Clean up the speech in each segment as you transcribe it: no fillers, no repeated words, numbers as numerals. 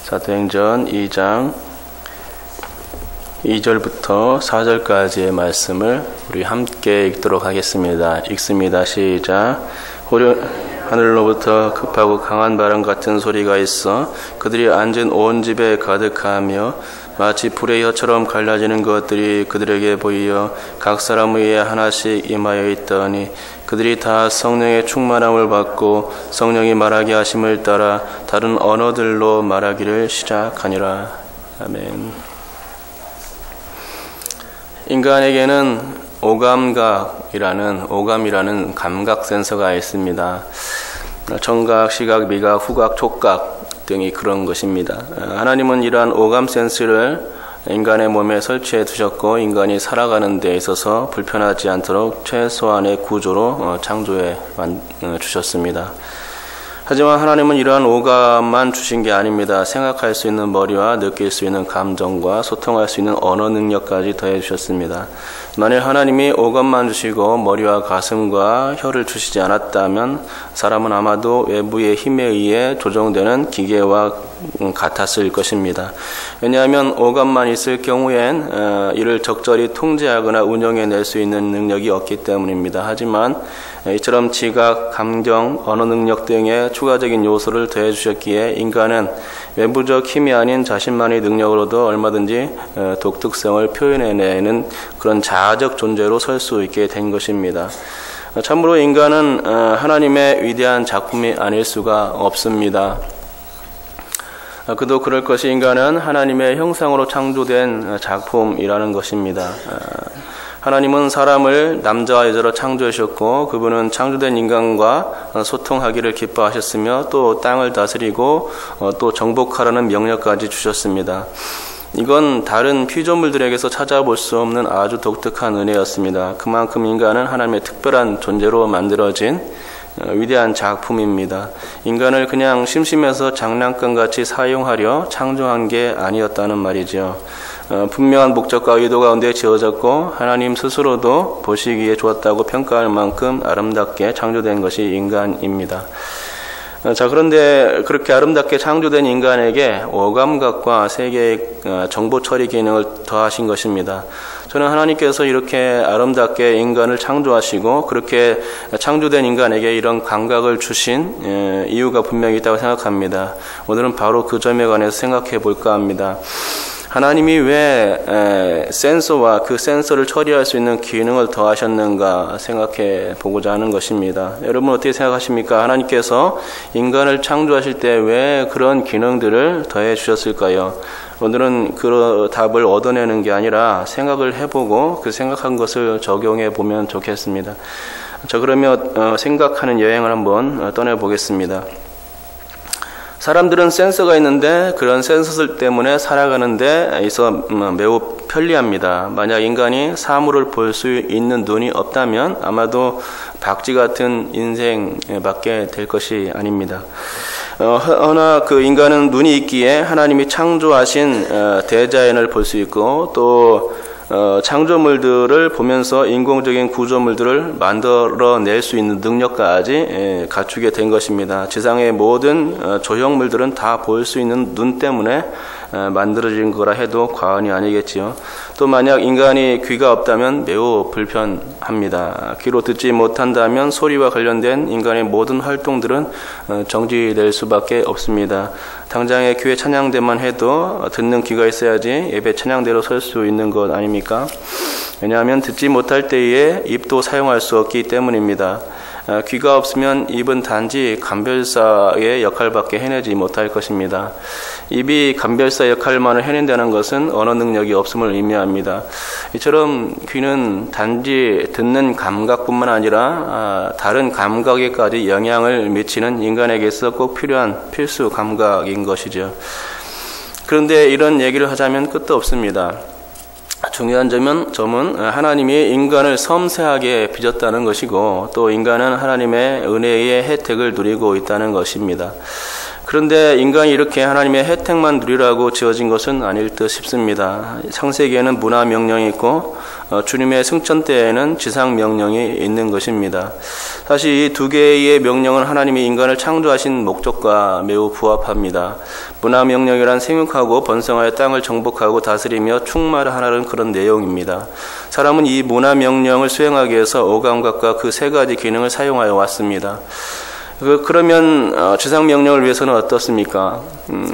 사도행전 2장 2절부터 4절까지의 말씀을 우리 함께 읽도록 하겠습니다. 읽습니다. 시작. 하늘로부터 급하고 강한 바람 같은 소리가 있어 그들이 앉은 온 집에 가득하며 마치 불의 혀처럼 갈라지는 것들이 그들에게 보이어 각 사람 위에 하나씩 임하여 있더니 그들이 다 성령의 충만함을 받고 성령이 말하게 하심을 따라 다른 언어들로 말하기를 시작하니라. 아멘. 인간에게는 오감이라는 감각 센서가 있습니다. 청각, 시각, 미각, 후각, 촉각 등이 그런 것입니다. 하나님은 이러한 오감 센서를 인간의 몸에 설치해 두셨고 인간이 살아가는 데 있어서 불편하지 않도록 최소한의 구조로 창조해 주셨습니다. 하지만 하나님은 이러한 오감만 주신 게 아닙니다. 생각할 수 있는 머리와 느낄 수 있는 감정과 소통할 수 있는 언어 능력까지 더해 주셨습니다. 만일 하나님이 오감만 주시고 머리와 가슴과 혀를 주시지 않았다면 사람은 아마도 외부의 힘에 의해 조종되는 기계와 같았을 것입니다. 왜냐하면 오감만 있을 경우엔 이를 적절히 통제하거나 운영해낼 수 있는 능력이 없기 때문입니다. 하지만 이처럼 지각, 감정, 언어 능력 등의 추가적인 요소를 더해 주셨기에 인간은 외부적 힘이 아닌 자신만의 능력으로도 얼마든지 독특성을 표현해내는 그런 자아적 존재로 설 수 있게 된 것입니다. 참으로 인간은 하나님의 위대한 작품이 아닐 수가 없습니다. 그도 그럴 것이 인간은 하나님의 형상으로 창조된 작품이라는 것입니다. 하나님은 사람을 남자와 여자로 창조하셨고 그분은 창조된 인간과 소통하기를 기뻐하셨으며 또 땅을 다스리고 또 정복하라는 명령까지 주셨습니다. 이건 다른 피조물들에게서 찾아볼 수 없는 아주 독특한 은혜였습니다. 그만큼 인간은 하나님의 특별한 존재로 만들어진 위대한 작품입니다. 인간을 그냥 심심해서 장난감같이 사용하려 창조한 게 아니었다는 말이죠. 분명한 목적과 의도 가운데 지어졌고 하나님 스스로도 보시기에 좋았다고 평가할 만큼 아름답게 창조된 것이 인간입니다. 자, 그런데 그렇게 아름답게 창조된 인간에게 오감각과 세계의 정보 처리 기능을 더하신 것입니다. 저는 하나님께서 이렇게 아름답게 인간을 창조하시고 그렇게 창조된 인간에게 이런 감각을 주신 이유가 분명히 있다고 생각합니다. 오늘은 바로 그 점에 관해서 생각해 볼까 합니다. 하나님이 왜 센서와 그 센서를 처리할 수 있는 기능을 더하셨는가 생각해 보고자 하는 것입니다. 여러분 어떻게 생각하십니까? 하나님께서 인간을 창조하실 때 왜 그런 기능들을 더해 주셨을까요? 오늘은 그 답을 얻어내는 게 아니라 생각을 해보고 그 생각한 것을 적용해 보면 좋겠습니다. 자, 그러면 생각하는 여행을 한번 떠나보겠습니다. 사람들은 센서가 있는데 그런 센서 때문에 살아가는 데 있어 매우 편리합니다. 만약 인간이 사물을 볼 수 있는 눈이 없다면 아마도 박쥐 같은 인생밖에 될 것이 아닙니다. 허나 그 인간은 눈이 있기에 하나님이 창조하신 대자연을 볼 수 있고 또 창조물들을 보면서 인공적인 구조물들을 만들어낼 수 있는 능력까지 갖추게 된 것입니다. 지상의 모든 조형물들은 다 볼 수 있는 눈 때문에 만들어진 거라 해도 과언이 아니겠지요. 또 만약 인간이 귀가 없다면 매우 불편합니다. 귀로 듣지 못한다면 소리와 관련된 인간의 모든 활동들은 정지될 수밖에 없습니다. 당장에 교회 찬양대만 해도 듣는 귀가 있어야지 예배 찬양대로 설 수 있는 것 아닙니까? 왜냐하면 듣지 못할 때에 입도 사용할 수 없기 때문입니다. 귀가 없으면 입은 단지 감별사의 역할밖에 해내지 못할 것입니다. 입이 감별사 역할만을 해낸다는 것은 언어 능력이 없음을 의미합니다. 이처럼 귀는 단지 듣는 감각뿐만 아니라 다른 감각에까지 영향을 미치는 인간에게서 꼭 필요한 필수 감각인 것이죠. 그런데 이런 얘기를 하자면 끝도 없습니다. 중요한 점은 하나님이 인간을 섬세하게 빚었다는 것이고 또 인간은 하나님의 은혜의 혜택을 누리고 있다는 것입니다. 그런데 인간이 이렇게 하나님의 혜택만 누리라고 지어진 것은 아닐 듯 싶습니다. 창세기에는 문화 명령이 있고 주님의 승천 때에는 지상 명령이 있는 것입니다. 사실 이 두 개의 명령은 하나님이 인간을 창조하신 목적과 매우 부합합니다. 문화 명령이란 생육하고 번성하여 땅을 정복하고 다스리며 충만하라는 그런 내용입니다. 사람은 이 문화 명령을 수행하기 위해서 오감각과 그 세 가지 기능을 사용하여 왔습니다. 그러면 지상 명령을 위해서는 어떻습니까?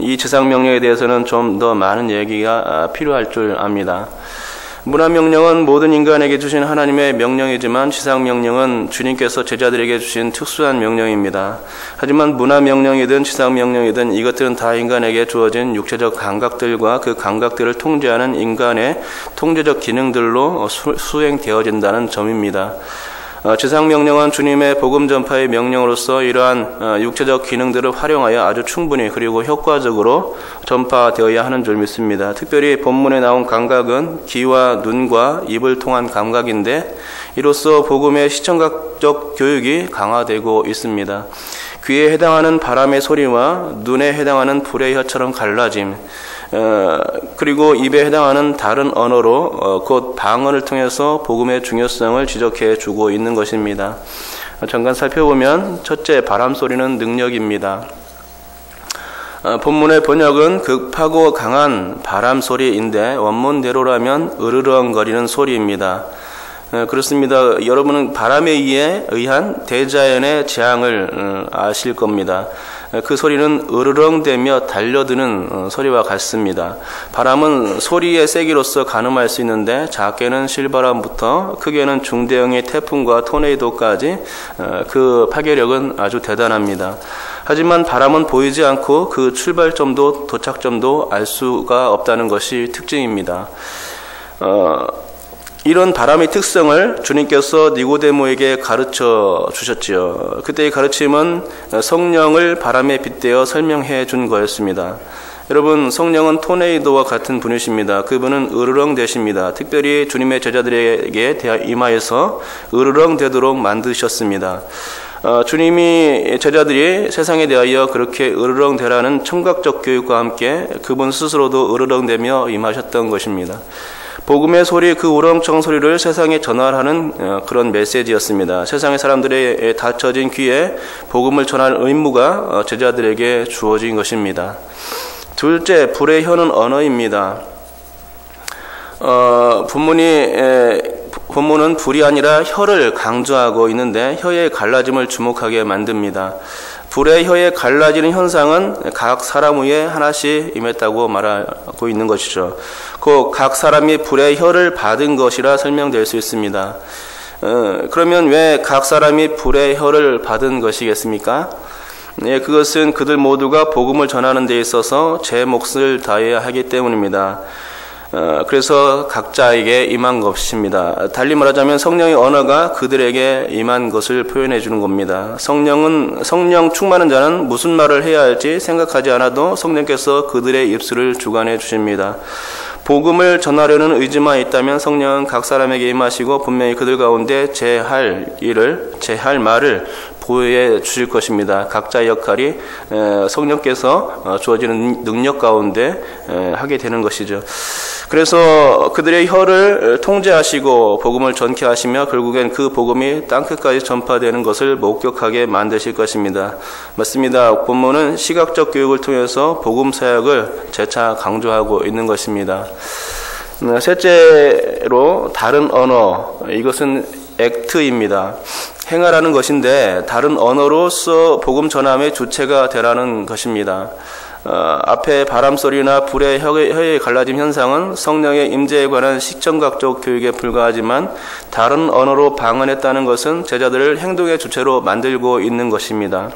이 지상 명령에 대해서는 좀 더 많은 얘기가 필요할 줄 압니다. 문화 명령은 모든 인간에게 주신 하나님의 명령이지만 지상 명령은 주님께서 제자들에게 주신 특수한 명령입니다. 하지만 문화 명령이든 지상 명령이든 이것들은 다 인간에게 주어진 육체적 감각들과 그 감각들을 통제하는 인간의 통제적 기능들로 수행되어진다는 점입니다. 지상 명령은 주님의 복음 전파의 명령으로서 이러한 육체적 기능들을 활용하여 아주 충분히 그리고 효과적으로 전파되어야 하는 줄 믿습니다. 특별히 본문에 나온 감각은 귀와 눈과 입을 통한 감각인데 이로써 복음의 시청각적 교육이 강화되고 있습니다. 귀에 해당하는 바람의 소리와 눈에 해당하는 불의 혀처럼 갈라짐, 그리고 입에 해당하는 다른 언어로 곧 방언을 통해서 복음의 중요성을 지적해 주고 있는 것입니다. 잠깐 살펴보면 첫째, 바람 소리는 능력입니다. 본문의 번역은 급하고 강한 바람 소리인데 원문대로라면 으르렁거리는 소리입니다. 그렇습니다. 여러분은 바람에 의한 대자연의 재앙을 아실 겁니다. 그 소리는 으르렁대며 달려드는 소리와 같습니다. 바람은 소리의 세기로서 가늠할 수 있는데 작게는 실바람부터 크게는 중대형의 태풍과 토네이도까지 그 파괴력은 아주 대단합니다. 하지만 바람은 보이지 않고 그 출발점도 도착점도 알 수가 없다는 것이 특징입니다. 이런 바람의 특성을 주님께서 니고데모에게 가르쳐 주셨지요. 그때의 가르침은 성령을 바람에 빗대어 설명해 준 거였습니다. 여러분, 성령은 토네이도와 같은 분이십니다. 그분은 으르렁대십니다. 특별히 주님의 제자들에게 임하여서 으르렁대도록 만드셨습니다. 주님이 제자들이 세상에 대하여 그렇게 으르렁대라는 청각적 교육과 함께 그분 스스로도 으르렁대며 임하셨던 것입니다. 복음의 소리, 그 우렁청 소리를 세상에 전하는 그런 메시지였습니다. 세상의 사람들의 닫혀진 귀에 복음을 전할 의무가 제자들에게 주어진 것입니다. 둘째, 불의 혀는 언어입니다. 본문은 불이 아니라 혀를 강조하고 있는데 혀의 갈라짐을 주목하게 만듭니다. 불의 혀에 갈라지는 현상은 각 사람 위에 하나씩 임했다고 말하고 있는 것이죠. 그 각 사람이 불의 혀를 받은 것이라 설명될 수 있습니다. 그러면 왜 각 사람이 불의 혀를 받은 것이겠습니까? 그것은 그들 모두가 복음을 전하는 데 있어서 제 몫을 다해야 하기 때문입니다. 그래서 각자에게 임한 것입니다. 달리 말하자면 성령의 언어가 그들에게 임한 것을 표현해 주는 겁니다. 성령 충만한 자는 무슨 말을 해야 할지 생각하지 않아도 성령께서 그들의 입술을 주관해 주십니다. 복음을 전하려는 의지만 있다면 성령은 각 사람에게 임하시고 분명히 그들 가운데 제 할 말을 보여 주실 것입니다. 각자의 역할이 성령께서 주어지는 능력 가운데 하게 되는 것이죠. 그래서 그들의 혀를 통제하시고 복음을 전케 하시며 결국엔 그 복음이 땅끝까지 전파되는 것을 목격하게 만드실 것입니다. 맞습니다. 본문은 시각적 교육을 통해서 복음 사역을 재차 강조하고 있는 것입니다. 셋째로 다른 언어, 이것은 액트입니다. 행하라는 것인데 다른 언어로서 복음 전함의 주체가 되라는 것입니다. 앞에 바람소리나 불의 혀의 갈라짐 현상은 성령의 임재에 관한 시청각적 교육에 불과하지만 다른 언어로 방언했다는 것은 제자들을 행동의 주체로 만들고 있는 것입니다.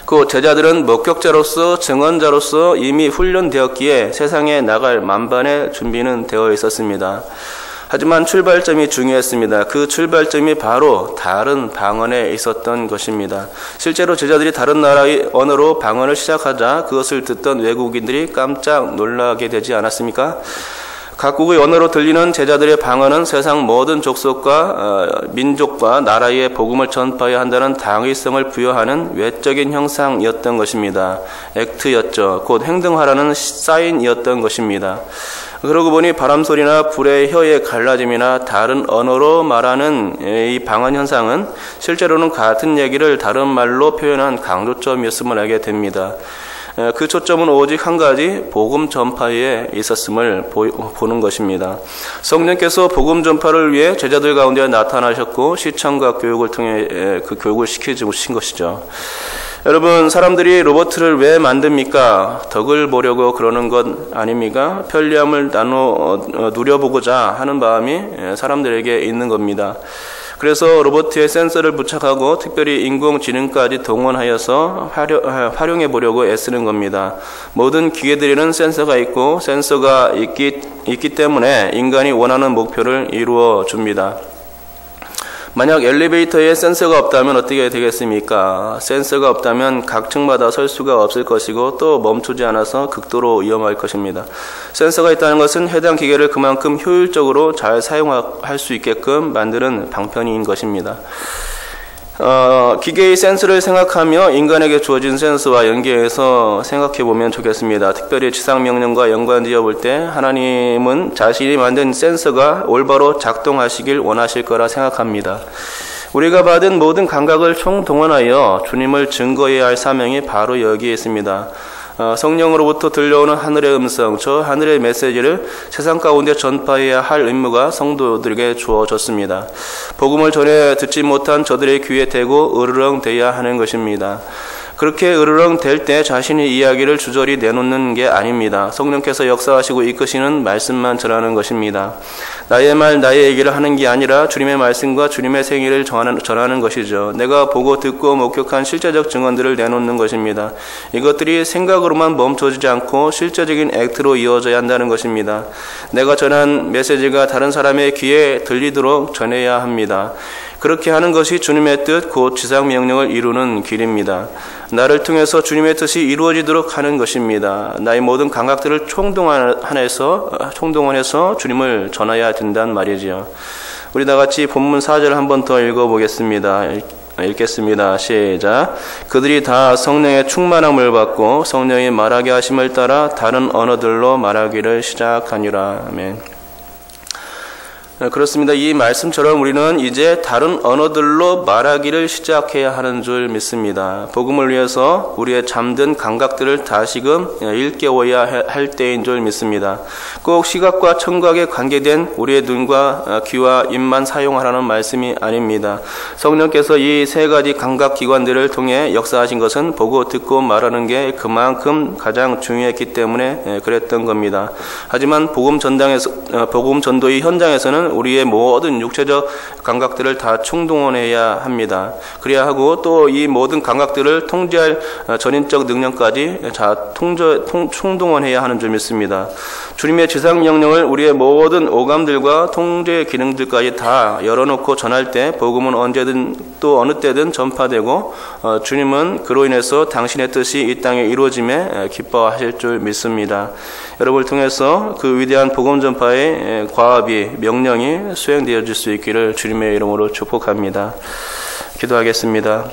그 제자들은 목격자로서 증언자로서 이미 훈련되었기에 세상에 나갈 만반의 준비는 되어 있었습니다. 하지만 출발점이 중요했습니다. 그 출발점이 바로 다른 방언에 있었던 것입니다. 실제로 제자들이 다른 나라의 언어로 방언을 시작하자 그것을 듣던 외국인들이 깜짝 놀라게 되지 않았습니까? 각국의 언어로 들리는 제자들의 방언은 세상 모든 족속과 민족과 나라에 복음을 전파해야 한다는 당위성을 부여하는 외적인 형상이었던 것입니다. 액트였죠. 곧 행동하라는 사인이었던 것입니다. 그러고 보니 바람소리나 불의 혀의 갈라짐이나 다른 언어로 말하는 이 방언 현상은 실제로는 같은 얘기를 다른 말로 표현한 강조점이었음을 알게 됩니다. 그 초점은 오직 한 가지 복음 전파에 있었음을 보는 것입니다. 성령께서 복음 전파를 위해 제자들 가운데 나타나셨고 시청과 교육을 통해 그 교육을 시켜주신 것이죠. 여러분, 사람들이 로봇을 왜 만듭니까? 덕을 보려고 그러는 것 아닙니까? 편리함을 누려보고자 하는 마음이 사람들에게 있는 겁니다. 그래서 로봇에 센서를 부착하고 특별히 인공지능까지 동원하여서 활용해 보려고 애쓰는 겁니다. 모든 기계들에는 센서가 있고 센서가 있기 때문에 인간이 원하는 목표를 이루어 줍니다. 만약 엘리베이터에 센서가 없다면 어떻게 되겠습니까? 센서가 없다면 각 층마다 설 수가 없을 것이고 또 멈추지 않아서 극도로 위험할 것입니다. 센서가 있다는 것은 해당 기계를 그만큼 효율적으로 잘 사용할 수 있게끔 만드는 방편인 것입니다. 기계의 센스를 생각하며 인간에게 주어진 센스와 연계해서 생각해보면 좋겠습니다. 특별히 지상명령과 연관지어 볼 때 하나님은 자신이 만든 센서가 올바로 작동하시길 원하실 거라 생각합니다. 우리가 받은 모든 감각을 총동원하여 주님을 증거해야 할 사명이 바로 여기에 있습니다. 성령으로부터 들려오는 하늘의 음성, 저 하늘의 메시지를 세상 가운데 전파해야 할 의무가 성도들에게 주어졌습니다. 복음을 전해 듣지 못한 저들의 귀에 대고 으르렁대야 하는 것입니다. 그렇게 으르렁댈 때 자신의 이야기를 주저리 내놓는 게 아닙니다. 성령께서 역사하시고 이끄시는 말씀만 전하는 것입니다. 나의 말, 나의 얘기를 하는 게 아니라 주님의 말씀과 주님의 생애를 전하는 것이죠. 내가 보고 듣고 목격한 실제적 증언들을 내놓는 것입니다. 이것들이 생각으로만 멈춰지지 않고 실제적인 액트로 이어져야 한다는 것입니다. 내가 전한 메시지가 다른 사람의 귀에 들리도록 전해야 합니다. 그렇게 하는 것이 주님의 뜻, 곧 지상명령을 이루는 길입니다. 나를 통해서 주님의 뜻이 이루어지도록 하는 것입니다. 나의 모든 감각들을 총동원해서 주님을 전해야 된다는 말이지요. 우리 다 같이 본문 4절 한 번 더 읽어보겠습니다. 읽겠습니다. 시작. 그들이 다 성령의 충만함을 받고 성령이 말하게 하심을 따라 다른 언어들로 말하기를 시작하니라. 아멘. 그렇습니다. 이 말씀처럼 우리는 이제 다른 언어들로 말하기를 시작해야 하는 줄 믿습니다. 복음을 위해서 우리의 잠든 감각들을 다시금 일깨워야 할 때인 줄 믿습니다. 꼭 시각과 청각에 관계된 우리의 눈과 귀와 입만 사용하라는 말씀이 아닙니다. 성령께서 이 세 가지 감각기관들을 통해 역사하신 것은 보고 듣고 말하는 게 그만큼 가장 중요했기 때문에 그랬던 겁니다. 하지만 복음 전도의 현장에서는 우리의 모든 육체적 감각들을 다 총동원해야 합니다. 그래야 하고 또 이 모든 감각들을 통제할 전인적 능력까지 총동원해야 하는 줄 믿습니다. 주님의 지상명령을 우리의 모든 오감들과 통제 기능들까지 다 열어놓고 전할 때 복음은 언제든 또 어느 때든 전파되고 주님은 그로 인해서 당신의 뜻이 이 땅에 이루어짐에 기뻐하실 줄 믿습니다. 여러분을 통해서 그 위대한 복음 전파의 과업이 명령이 수행되어질 수 있기를 주님의 이름으로 축복합니다. 기도하겠습니다.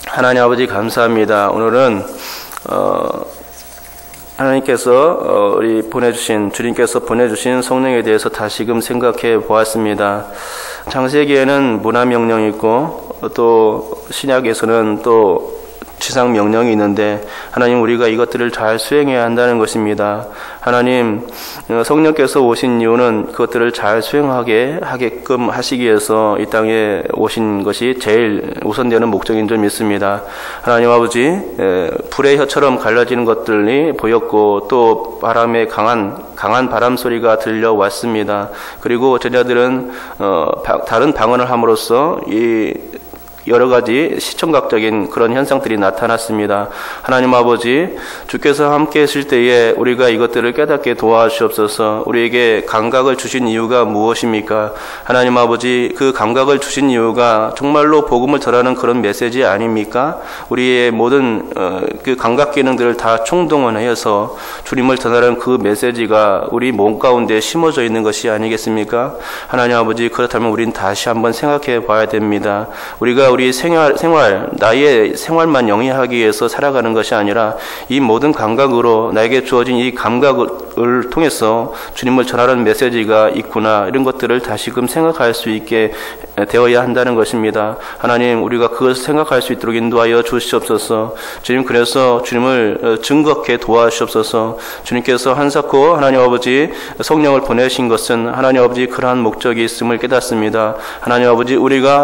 하나님 아버지 감사합니다. 오늘은 하나님께서 주님께서 보내주신 성령에 대해서 다시금 생각해 보았습니다. 창세기에는 문화명령이 있고 또 신약에서는 또 지상명령이 있는데 하나님 우리가 이것들을 잘 수행해야 한다는 것입니다. 하나님 성령께서 오신 이유는 그것들을 잘 하게끔 하시기 위해서 이 땅에 오신 것이 제일 우선되는 목적인 줄 믿습니다. 하나님 아버지 불의 혀처럼 갈라지는 것들이 보였고 또 바람의 강한 바람 소리가 들려왔습니다. 그리고 제자들은 다른 방언을 함으로써 이 여러 가지 시청각적인 그런 현상들이 나타났습니다. 하나님 아버지, 주께서 함께 하실 때에 우리가 이것들을 깨닫게 도와주시옵소서. 우리에게 감각을 주신 이유가 무엇입니까? 하나님 아버지, 그 감각을 주신 이유가 정말로 복음을 전하는 그런 메시지 아닙니까? 우리의 모든 그 감각 기능들을 다 총동원하여서 주님을 전하는 그 메시지가 우리 몸 가운데 심어져 있는 것이 아니겠습니까? 하나님 아버지, 그렇다면 우리는 다시 한번 생각해 봐야 됩니다. 우리가 우리 나의 생활만 영위하기 위해서 살아가는 것이 아니라 이 모든 감각으로 나에게 주어진 이 감각을 통해서 주님을 전하는 메시지가 있구나, 이런 것들을 다시금 생각할 수 있게 되어야 한다는 것입니다. 하나님, 우리가 그것을 생각할 수 있도록 인도하여 주시옵소서. 주님, 그래서 주님을 증거케 도와주시옵소서. 주님께서 한사코 하나님 아버지 성령을 보내신 것은 하나님 아버지 그러한 목적이 있음을 깨닫습니다. 하나님 아버지, 우리가